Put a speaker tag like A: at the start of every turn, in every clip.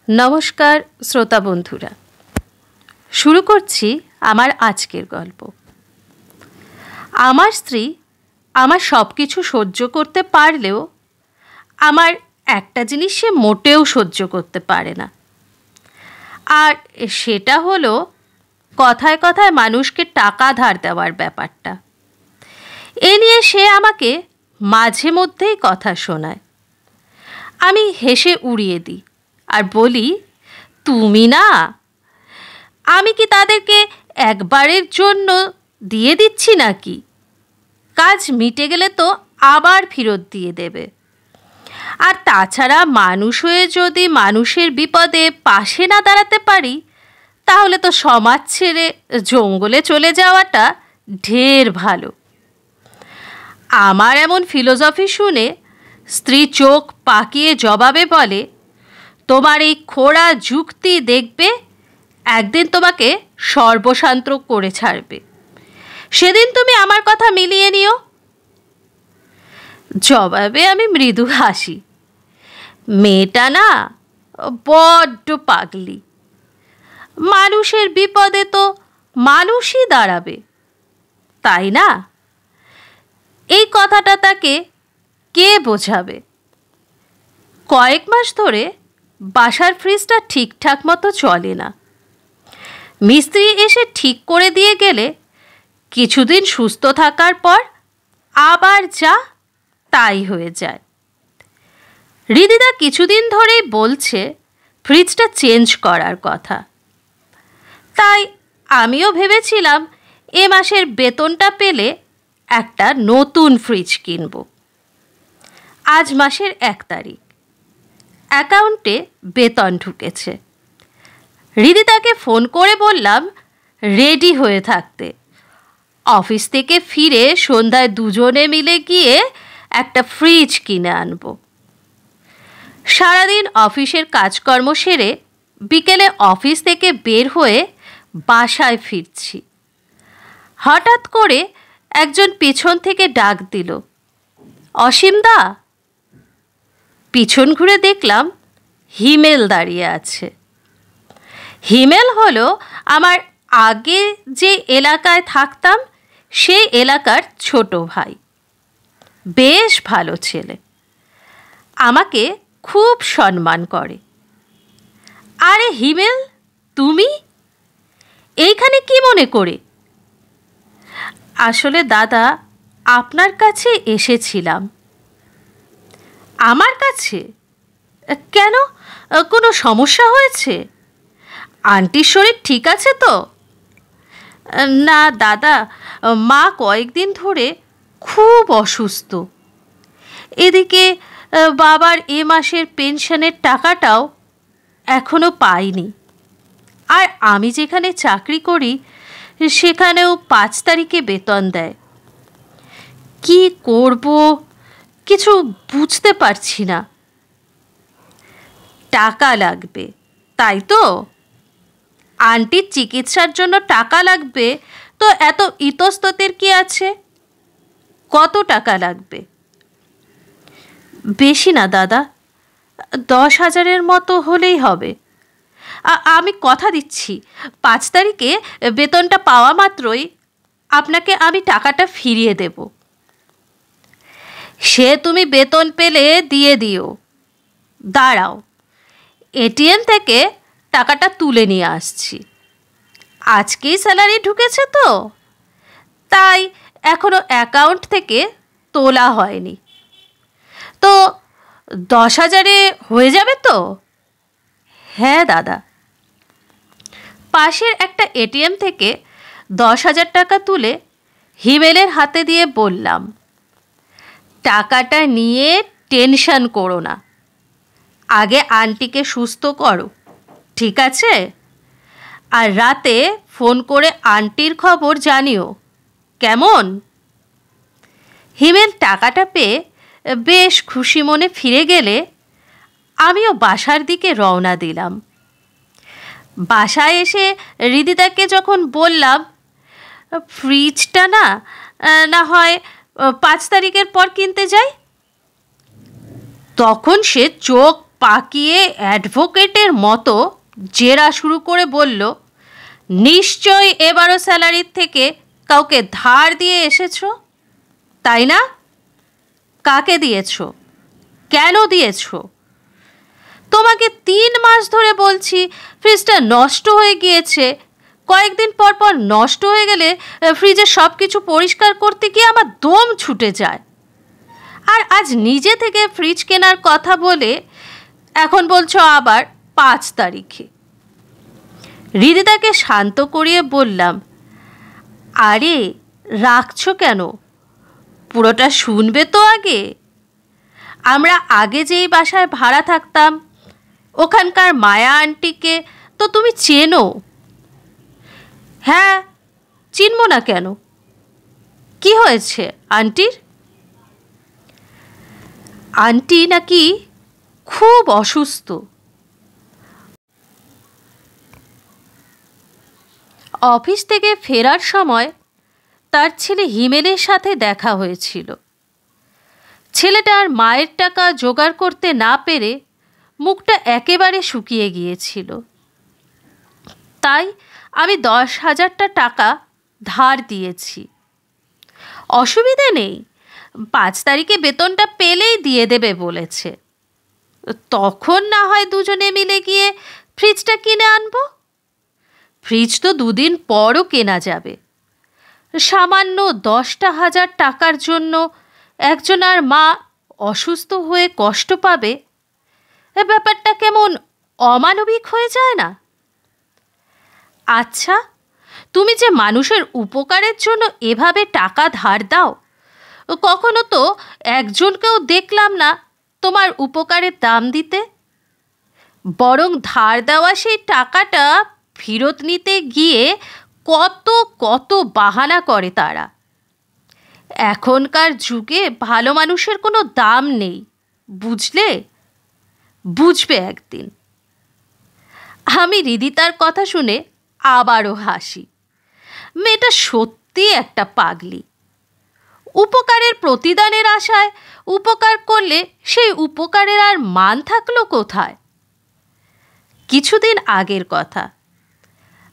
A: নমস্কার শ্রোতা বন্ধুরা, শুরু করছি আমার আজকের গল্প। আমার স্ত্রী আমার সব কিছু সহ্য করতে পারলেও আমার একটা জিনিস সে মোটেও সহ্য করতে পারে না, আর সেটা হলো কথায় কথায় মানুষকে টাকা ধার দেওয়ার ব্যাপারটা। এ নিয়ে সে আমাকে মাঝে মধ্যেই কথা শোনায়। আমি হেসে উড়িয়ে দিই আর বলি, তুমি না, আমি কি তাদেরকে একবারের জন্য দিয়ে দিচ্ছি নাকি? কাজ মিটে গেলে তো আবার ফেরত দিয়ে দেবে। আর তাছাড়া মানুষ হয়ে যদি মানুষের বিপদে পাশে না দাঁড়াতে পারি, তাহলে তো সমাজ ছেড়ে জঙ্গলে চলে যাওয়াটা ঢের ভালো। আমার এমন ফিলোসফি শুনে স্ত্রী চোখ পাকিয়ে জবাবে বলে, তোমার এই খোড়া যুক্তি দেখবে একদিন তোমাকে সর্বশান্ত করে ছাড়বে। সেদিন তুমি আমার কথা মিলিয়ে নিও। জবাবে আমি মৃদু হাসি। মেয়েটা না বড্ড পাগলি। মানুষের বিপদে তো মানুষই দাঁড়াবে, তাই না? এই কথাটা তাকে কে বোঝাবে? কয়েক মাস ধরে বাসার ফ্রিজটা ঠিকঠাক মতো চলে না। মিস্ত্রি এসে ঠিক করে দিয়ে গেলে কিছুদিন সুস্থ থাকার পর আবার যা তাই হয়ে যায়। হৃদিদা কিছুদিন ধরেই বলছে ফ্রিজটা চেঞ্জ করার কথা। তাই আমিও ভেবেছিলাম এ মাসের বেতনটা পেলে একটা নতুন ফ্রিজ কিনব। আজ মাসের 1 তারিখ, অ্যাকাউন্টে বেতন ঢুকেছে। হৃদিতাকে ফোন করে বললাম রেডি হয়ে থাকতে। অফিস থেকে ফিরে সন্ধ্যায় দুজনে মিলে গিয়ে একটা ফ্রিজ কিনে আনব। সারাদিন অফিসের কাজকর্ম সেরে বিকেলে অফিস থেকে বের হয়ে বাসায় ফিরছি। হঠাৎ করে একজন পিছন থেকে ডাক দিল, অসীমদা। পিছন ঘুরে দেখলাম হিমেল দাঁড়িয়ে আছে। হিমেল হলো আমার আগে যে এলাকায় থাকতাম সেই এলাকার ছোট ভাই। বেশ ভালো ছেলে, আমাকে খুব সম্মান করে। আরে হিমেল, তুমি এইখানে কি মনে করে? আসলে দাদা, আপনার কাছে এসেছিলাম। আমার কাছে? কেন, কোনো সমস্যা হয়েছে? আন্টির শরীর ঠিক আছে তো? না দাদা, মা কয়েকদিন ধরে খুব অসুস্থ। এদিকে বাবার এ মাসের পেনশনের টাকাটাও এখনো পাইনি। আর আমি যেখানে চাকরি করি সেখানেও 5 তারিখে বেতন দেয়। কি করব কিছু বুঝতে পারছি না। টাকা লাগবে, তাই তো? আন্টির চিকিৎসার জন্য টাকা লাগবে, তো এত ইতস্ততের কি আছে? কত টাকা লাগবে? বেশি না দাদা, 10,000-এর মতো হলেই হবে। আমি কথা দিচ্ছি 5 তারিখে বেতনটা পাওয়া মাত্রই আপনাকে আমি টাকাটা ফিরিয়ে দেব। সে তুমি বেতন পেলে দিয়ে দিও। দাঁড়াও, এটিএম থেকে টাকাটা তুলে নিয়ে আসছি। আজকেই স্যালারি ঢুকেছে তো, তাই এখনো অ্যাকাউন্ট থেকে তোলা হয়নি। তো 10,000-এ হয়ে যাবে তো? হ্যাঁ দাদা। পাশের একটা এটিএম থেকে 10,000 টাকা তুলে হিমেলের হাতে দিয়ে বললাম, টাকাটা নিয়ে টেনশন করো না, আগে আন্টিকে সুস্থ করো, ঠিক আছে? আর রাতে ফোন করে আন্টির খবর জানিও, কেমন? হিমেল টাকাটা পেয়ে বেশ খুশি মনে ফিরে গেলে আমিও বাসার দিকে রওনা দিলাম। বাসায় এসে হৃদিতাকে যখন বললাম ফ্রিজটা না হয় 5 তারিখের পর কিনতে যাই, তখন সে চোখ পাকিয়ে অ্যাডভোকেটের মতো জেরা শুরু করে বলল, নিশ্চয়ই এবারও স্যালারির থেকে কাউকে ধার দিয়ে এসেছো, তাই না? কাকে দিয়েছো? কেন দিয়েছো? তোমাকে 3 মাস ধরে বলছি ফ্রিজটা নষ্ট হয়ে গিয়েছে। কয়েকদিন পর পর নষ্ট হয়ে গেলে ফ্রিজে সব কিছু পরিষ্কার করতে গিয়ে আমার দম ছুটে যায়। আর আজ নিজে থেকে ফ্রিজ কেনার কথা বলে এখন বলছো আবার 5 তারিখে। হৃদিতাকে শান্ত করিয়ে বললাম, আরে রাখছো কেন? পুরোটা শুনবে তো আগে। আমরা আগে যেই বাসায় ভাড়া থাকতাম ওখানকার মায়া আন্টিকে তো তুমি চেনো। হ্যাঁ, চিনব না কেন? কি হয়েছে আন্টির? আন্টি নাকি খুব অসুস্থ। অফিস থেকে ফেরার সময় তার ছেলে হিমেলের সাথে দেখা হয়েছিল। ছেলেটার মায়ের টাকা জোগাড় করতে না পেরে মুখটা একেবারে শুকিয়ে গিয়েছিল। তাই আমি 10,000 টাকা ধার দিয়েছি। অসুবিধে নেই, 5 তারিখে বেতনটা পেলেই দিয়ে দেবে বলেছে। তখন না হয় দুজনে মিলে গিয়ে ফ্রিজটা কিনে আনবো। ফ্রিজ তো 2 দিন পরও কেনা যাবে। সামান্য 10,000 টাকার জন্য একজনের মা অসুস্থ হয়ে কষ্ট পাবে, এ ব্যাপারটা কেমন অমানবিক হয়ে যায় না? আচ্ছা, তুমি যে মানুষের উপকারের জন্য এভাবে টাকা ধার দাও, কখনো তো একজনকেও দেখলাম না তোমার উপকারের দাম দিতে। বরং ধার দেওয়া সেই টাকাটা ফেরত নিতে গিয়ে কত কত বাহানা করে তারা। এখনকার যুগে ভালো মানুষের কোনো দাম নেই, বুঝলে? বুঝবে একদিন। আমি হৃদিতার কথা শুনে আবারও হাসি। মেয়েটা সত্যি একটা পাগলি। উপকারের প্রতিদানের আশায় উপকার করলে সেই উপকারের আর মান থাকলো কোথায়? কিছুদিন আগের কথা,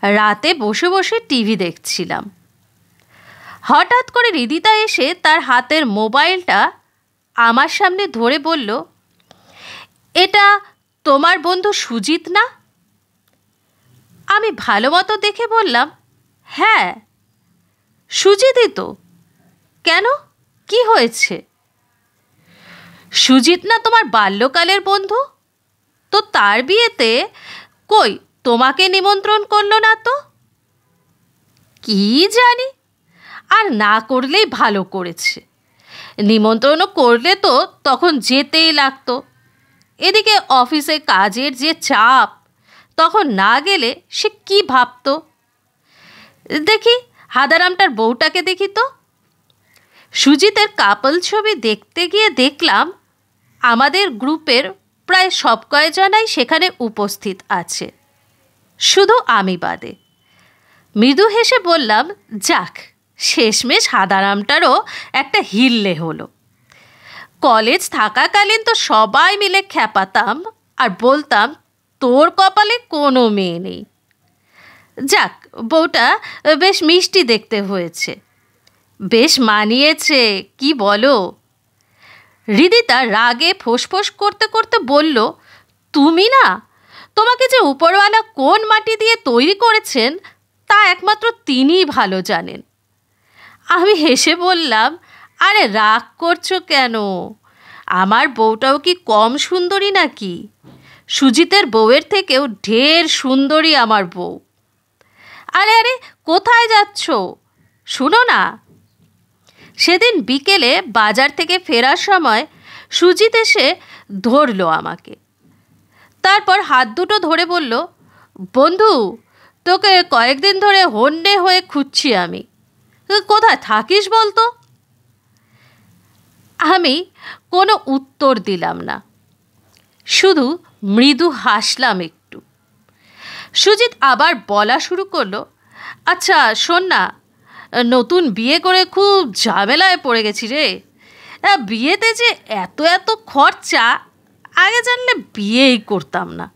A: রাতে বসে বসে টিভি দেখছিলাম। হঠাৎ করে হৃদিতা এসে তার হাতের মোবাইলটা আমার সামনে ধরে বলল, এটা তোমার বন্ধু সুজিত না? আমি ভালো মতো দেখে বললাম, হ্যাঁ সুজিতই তো। কেন, কি হয়েছে? সুজিত না তোমার বাল্যকালের বন্ধু? তো তার বিয়েতে কই তোমাকে নিমন্ত্রণ করলো না তো? কি জানি, আর না করলেই ভালো করেছে। নিমন্ত্রণও করলে তো তখন যেতেই লাগতো। এদিকে অফিসে কাজের যে চাপ, তখন না গেলে সে কি ভাবতো। দেখি হাদারামটার বউটাকে দেখি তো। সুজিতের কাপল ছবি দেখতে গিয়ে দেখলাম আমাদের গ্রুপের প্রায় সব কয়জনাই সেখানে উপস্থিত আছে, শুধু আমি বাদে। মৃদু হেসে বললাম, যাক, শেষমেশ হাদারামটারও একটা হিল্লে হলো। কলেজ থাকাকালীন তো সবাই মিলে খ্যাপাতাম আর বলতাম তোর কপালে কোনো মেয়ে নেই। যাক, বউটা বেশ মিষ্টি দেখতে হয়েছে, বেশ মানিয়েছে, কি বলো? হৃদিতা রাগে ফোঁস করতে করতে বলল, তুমি না, তোমাকে যে উপরওয়ালা কোন মাটি দিয়ে তৈরি করেছেন তা একমাত্র তিনিই ভালো জানেন। আমি হেসে বললাম, আরে রাগ করছো কেন? আমার বউটাও কি কম সুন্দরী নাকি? সুজিতের বউয়ের থেকেও ঢের সুন্দরী আমার বউ। আরে আরে, কোথায় যাচ্ছ? শুনো না। সেদিন বিকেলে বাজার থেকে ফেরার সময় সুজিত এসে ধরলো আমাকে। তারপর হাত দুটো ধরে বলল, বন্ধু, তোকে কয়েকদিন ধরে হন্যে হয়ে খুঁজছি আমি, কোথায় থাকিস বলতো? আমি কোনো উত্তর দিলাম না, শুধু মৃদু হাসলাম একটু। সুজিত আবার বলা শুরু করলো, আচ্ছা শোন না, নতুন বিয়ে করে খুব ঝামেলায় পড়ে গেছি রে। বিয়েতে যে এত এত খরচা, আগে জানলে বিয়েই করতাম না।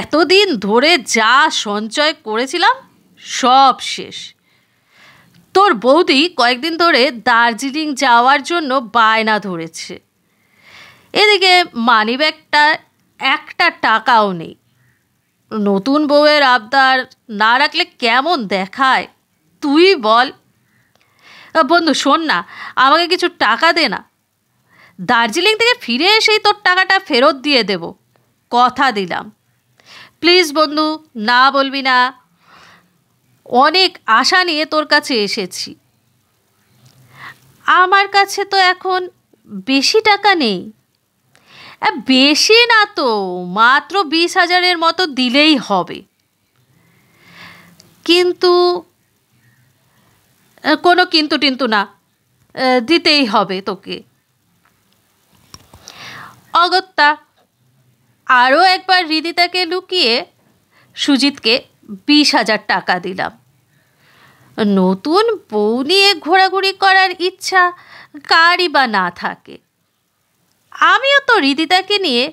A: এতদিন ধরে যা সঞ্চয় করেছিলাম সব শেষ। তোর বৌদি কয়েকদিন ধরে দার্জিলিং যাওয়ার জন্য বায়না ধরেছে। এদিকে মানিব্যাগটা একটা টাকাও নেই। নতুন বউয়ের আবদার না রাখলে কেমন দেখায় তুই বল। বন্ধু শোন না, আমাকে কিছু টাকা দে না। দার্জিলিং থেকে ফিরে এসেই তোর টাকাটা ফেরত দিয়ে দেব, কথা দিলাম। প্লিজ বন্ধু, না বলবি না। অনেক আশা নিয়ে তোর কাছে এসেছি। আমার কাছে তো এখন বেশি টাকা নেই। বেশি না তো, মাত্র 20,000 মতো দিলেই হবে। কিন্তু কোনো কিন্তু টিন্তু না, দিতেই হবে তোকে। অগত্যা আরও একবার হৃদিতাকে লুকিয়ে সুজিতকে 20,000 টাকা দিলাম। নতুন বউ নিয়ে ঘোরাঘুরি করার ইচ্ছা কারই বা না থাকে। আমিও তো হৃদিতাকে নিয়ে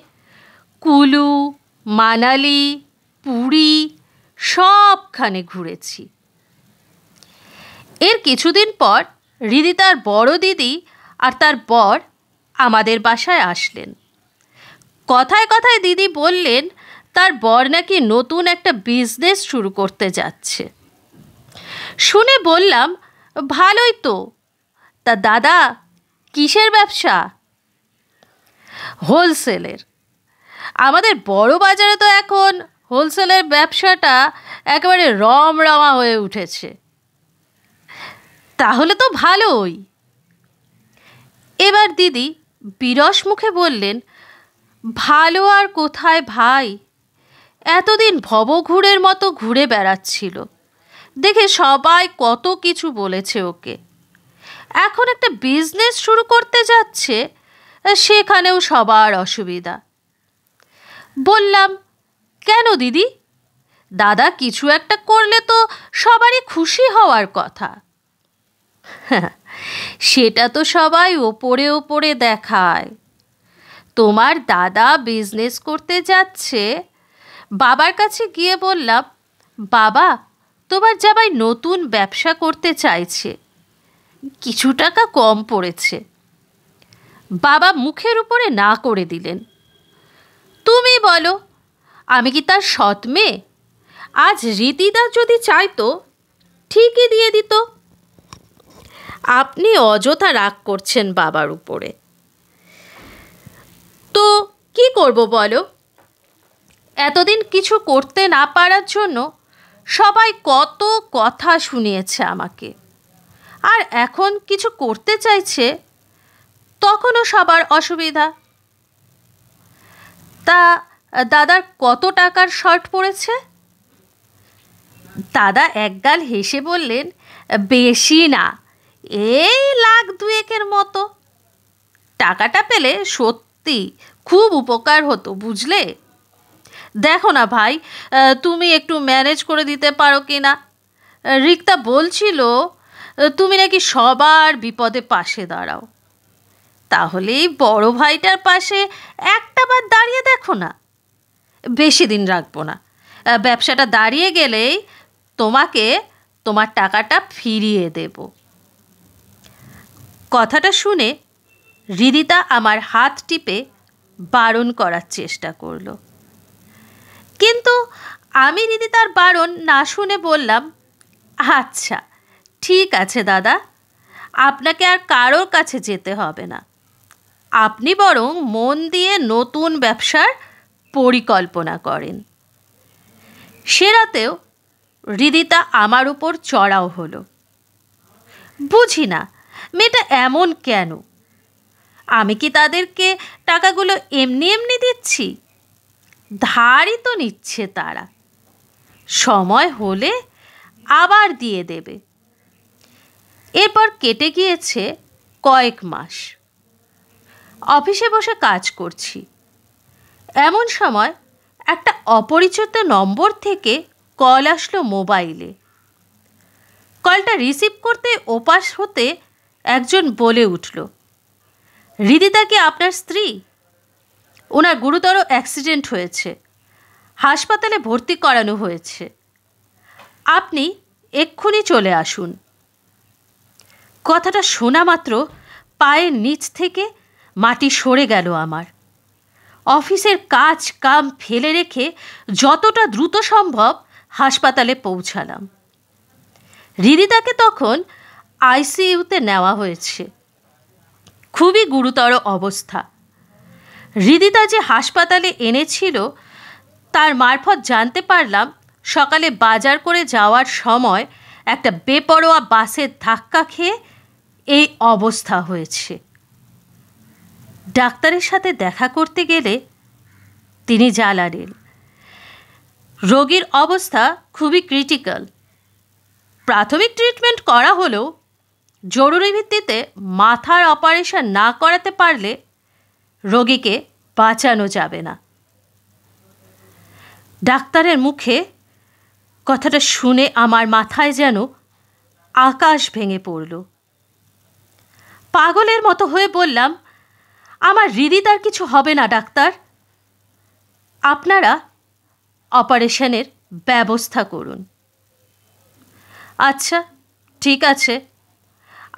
A: কুলু, মানালি, পুরী সবখানে ঘুরেছি। এর কিছুদিন পর হৃদিতার বড় দিদি আর তার বর আমাদের বাসায় আসলেন। কথায় কথায় দিদি বললেন তার বর নাকি নতুন একটা বিজনেস শুরু করতে যাচ্ছে। শুনে বললাম, ভালোই তো। তা দাদা, কিসের ব্যবসা? হোলসেলের। আমাদের বড় বাজারে তো এখন হোলসেলের ব্যবসাটা একেবারে রমরমা হয়ে উঠেছে। তাহলে তো ভালোই। এবার দিদি বিরস মুখে বললেন, ভালো আর কোথায় ভাই, এতদিন ভবঘুরের মতো ঘুরে বেড়াচ্ছিল দেখে সবাই কত কিছু বলেছে ওকে। এখন একটা বিজনেস শুরু করতে যাচ্ছে, সেখানেও সবার অসুবিধা। বললাম, কেন দিদি? দাদা কিছু একটা করলে তো সবারই খুশি হওয়ার কথা। সেটা তো সবাই ওপরে ওপরে দেখায়। তোমার দাদা বিজনেস করতে যাচ্ছে। বাবার কাছে গিয়ে বললাম, বাবা তোমার জামাই নতুন ব্যবসা করতে চাইছে, কিছু টাকা কম পড়েছে। বাবা মুখের উপরে না করে দিলেন। তুমি বলো, আমি কি তার সৎ মেয়ে? আজ রীতিদা যদি চাইতো ঠিকই দিয়ে দিত। আপনি অযথা রাগ করছেন বাবার উপরে। তো কি করব বলো? এতদিন কিছু করতে না পারার জন্য সবাই কত কথা শুনিয়েছে আমাকে, আর এখন কিছু করতে চাইছে তখনও সবার অসুবিধা। তা দাদার কত টাকার শর্ট পড়েছে? দাদা একগাল হেসে বললেন, বেশি না, এই 1,02,000 মতো। টাকাটা পেলে সত্যি খুব উপকার হতো বুঝলে। দেখো না ভাই, তুমি একটু ম্যানেজ করে দিতে পারো কি না? রিক্তা বলছিল তুমি নাকি সবার বিপদে পাশে দাঁড়াও। তাহলেই বড় ভাইটার পাশে একটা বার দাঁড়িয়ে দেখো না। বেশি দিন রাখবো না, ব্যবসাটা দাঁড়িয়ে গেলেই তোমাকে তোমার টাকাটা ফিরিয়ে দেব। কথাটা শুনে হৃদিতা আমার হাত টিপে বারণ করার চেষ্টা করল, কিন্তু আমি হৃদিতার বারণ না শুনে বললাম, আচ্ছা ঠিক আছে দাদা, আপনাকে আর কারোর কাছে যেতে হবে না। আপনি বরং মন দিয়ে নতুন ব্যবসার পরিকল্পনা করেন। সে রাতেও হৃদিতা আমার উপর চড়াও হলো। বুঝি না মেয়েটা এমন কেন। আমি কি তাদেরকে টাকাগুলো এমনি এমনি দিচ্ছি? ধারই তো নিচ্ছে তারা, সময় হলে আবার দিয়ে দেবে। এরপর কেটে গিয়েছে কয়েক মাস। অফিসে বসে কাজ করছি, এমন সময় একটা অপরিচিত নম্বর থেকে কল আসলো মোবাইলে। কলটা রিসিভ করতে ওপাশ হতে একজন বলে উঠল, হৃদিতা কি আপনার স্ত্রী? ওনার গুরুতর অ্যাক্সিডেন্ট হয়েছে, হাসপাতালে ভর্তি করানো হয়েছে, আপনি এক্ষুনি চলে আসুন। কথাটা শোনা মাত্র পায়ের নিচ থেকে মাটি সরে গেল আমার। অফিসের কাজ কাম ফেলে রেখে যতটা দ্রুত সম্ভব হাসপাতালে পৌঁছালাম। হৃদিতাকে তখন আইসিইউতে নেওয়া হয়েছে, খুবই গুরুতর অবস্থা। হৃদিতা যে হাসপাতালে এনেছিল তার মারফত জানতে পারলাম সকালে বাজার করে যাওয়ার সময় একটা বেপরোয়া বাসের ধাক্কা খেয়ে এই অবস্থা হয়েছে। ডাক্তারের সাথে দেখা করতে গেলে তিনি জানালেন রোগীর অবস্থা খুবই ক্রিটিক্যাল। প্রাথমিক ট্রিটমেন্ট করা হলেও জরুরি ভিত্তিতে মাথার অপারেশন না করাতে পারলে রোগীকে বাঁচানো যাবে না। ডাক্তারের মুখে কথাটা শুনে আমার মাথায় যেন আকাশ ভেঙে পড়ল। পাগলের মতো হয়ে বললাম, আমার হৃদিতার কিছু হবে না ডাক্তার, আপনারা অপারেশনের ব্যবস্থা করুন। আচ্ছা ঠিক আছে,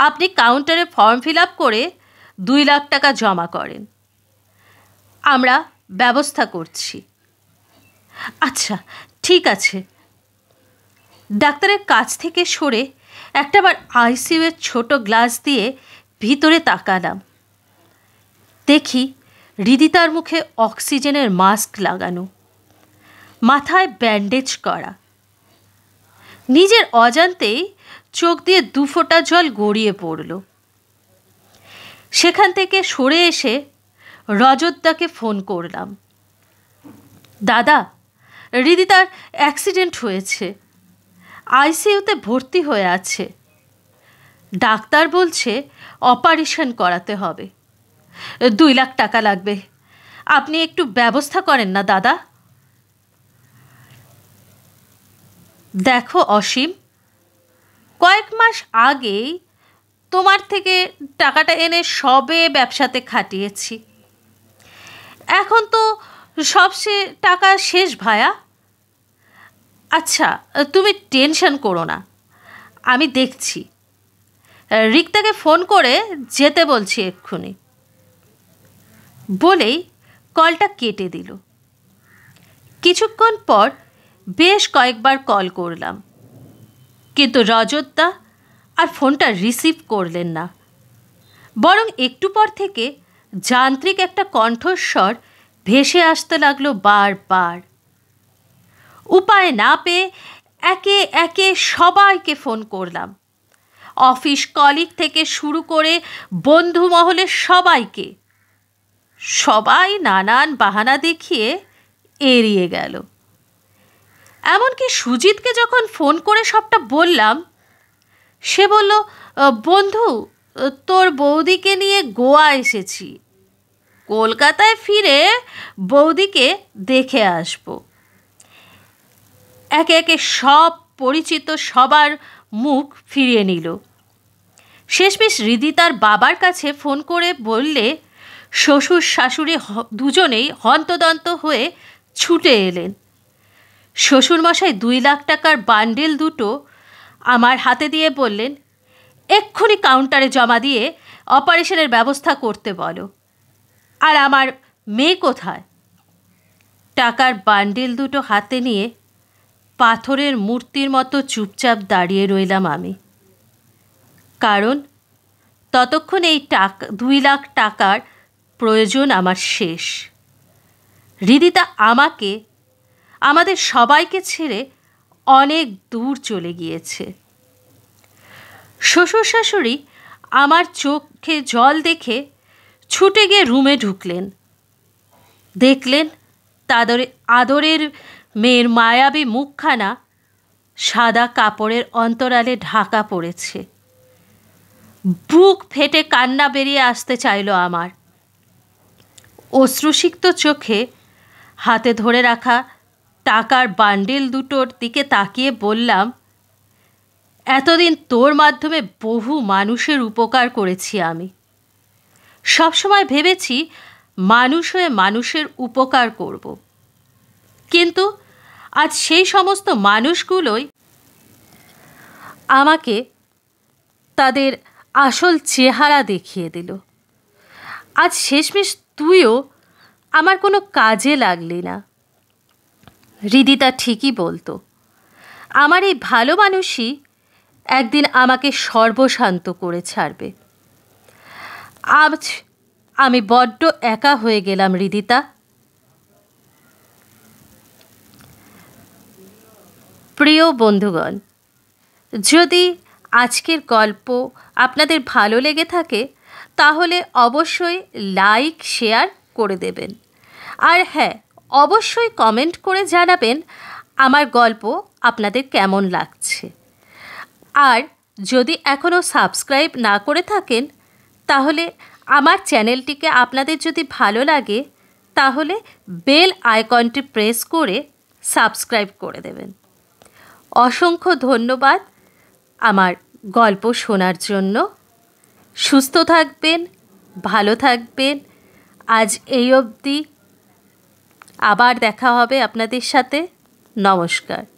A: আপনি কাউন্টারে ফর্ম ফিল আপ করে 2 লাখ টাকা জমা করেন, আমরা ব্যবস্থা করছি। আচ্ছা ঠিক আছে। ডাক্তারের কাছ থেকে সরে একটাবার আইসিইউয়ের ছোট গ্লাস দিয়ে ভিতরে তাকালাম। দেখি হৃদিতার মুখে অক্সিজেনের মাস্ক লাগানো, মাথায় ব্যান্ডেজ করা। নিজের অজান্তেই চোখ দিয়ে 2 ফোঁটা জল গড়িয়ে পড়ল। সেখান থেকে সরে এসে রজতদাকে ফোন করলাম। দাদা, হৃদিতার অ্যাক্সিডেন্ট হয়েছে, আইসিইউতে ভর্তি হয়ে আছে, ডাক্তার বলছে অপারেশন করাতে হবে, 2 লাখ টাকা লাগবে, আপনি একটু ব্যবস্থা করেন না দাদা। দেখো অসীম, কয়েক মাস আগেই তোমার থেকে টাকাটা এনে সবে ব্যবসাতে খাটিয়েছি, এখন তো সবচেয়ে টাকা শেষ ভায়া। আচ্ছা তুমি টেনশন করো না, আমি দেখছি, রিক্তাকে ফোন করে যেতে বলছি এক্ষুনি। বলেই কলটা কেটে দিল। কিছুক্ষণ পর বেশ কয়েকবার কল করলাম, কিন্তু রজতদা আর ফোনটা রিসিভ করলেন না, বরং একটু পর থেকে যান্ত্রিক একটা কণ্ঠস্বর ভেসে আসতে লাগলো বারবার। উপায় না পেয়ে একে একে সবাইকে ফোন করলাম, অফিস কলিগ থেকে শুরু করে বন্ধু মহলের সবাইকে। সবাই নানান বাহানা দেখিয়ে এড়িয়ে গেল। এমনকি সুজিতকে যখন ফোন করে সবটা বললাম, সে বলল, বন্ধু তোর বৌদিকে নিয়ে গোয়া এসেছি, কলকাতায় ফিরে বৌদিকে দেখে আসব। একে একে সব পরিচিত সবার মুখ ফিরিয়ে নিল। শেষমেশ হৃদিতার বাবার কাছে ফোন করে বললে শ্বশুর শাশুড়ি দুজনেই হন্তদন্ত হয়ে ছুটে এলেন। শ্বশুরমশাই 2 লাখ টাকার বান্ডেল দুটো আমার হাতে দিয়ে বললেন, এক্ষুনি কাউন্টারে জমা দিয়ে অপারেশনের ব্যবস্থা করতে বলো। আর আমার মেয়ে কোথায়? টাকার বান্ডেল দুটো হাতে নিয়ে পাথরের মূর্তির মতো চুপচাপ দাঁড়িয়ে রইলাম আমি। কারণ ততক্ষণ এই 2 লাখ টাকার প্রয়োজন আমার শেষ। হৃদিতা আমাকে, আমাদের সবাইকে ছেড়ে অনেক দূর চলে গিয়েছে। শ্বশুর শাশুড়ি আমার চোখে জল দেখে ছুটে গিয়ে রুমে ঢুকলেন। দেখলেন তাদের আদরের মেয়ের মায়াবী মুখখানা সাদা কাপড়ের অন্তরালে ঢাকা পড়েছে। বুক ফেটে কান্না বেরিয়ে আসতে চাইল আমার। অশ্রুসিক্ত চোখে হাতে ধরে রাখা টাকার বান্ডিল দুটোর দিকে তাকিয়ে বললাম, এতদিন তোর মাধ্যমে বহু মানুষের উপকার করেছি আমি। সবসময় ভেবেছি মানুষ হয়ে মানুষের উপকার করব। কিন্তু আজ সেই সমস্ত মানুষগুলোই আমাকে তাদের আসল চেহারা দেখিয়ে দিল। আজ শেষমেশ তুইও আমার কোনো কাজে লাগলি না। হৃদিতা ঠিকই বলতো, আমার এই ভালো মানুষই একদিন আমাকে সর্বশান্ত করে ছাড়বে। আজ আমি বড্ড একা হয়ে গেলাম হৃদিতা। প্রিয় বন্ধুগণ, যদি আজকের গল্প আপনাদের ভালো লেগে থাকে তাহলে অবশ্যই লাইক শেয়ার করে দেবেন। আর হ্যাঁ, অবশ্যই কমেন্ট করে জানাবেন আমার গল্প আপনাদের কেমন লাগছে। আর যদি এখনও সাবস্ক্রাইব না করে থাকেন তাহলে আমার চ্যানেলটিকে আপনাদের যদি ভালো লাগে তাহলে বেল আইকনটি প্রেস করে সাবস্ক্রাইব করে দেবেন। অসংখ্য ধন্যবাদ আমার গল্প শোনার জন্য। সুস্থ থাকবেন, ভালো থাকবেন। আজ এই অবধি, আবার দেখা হবে আপনাদের সাথে। নমস্কার।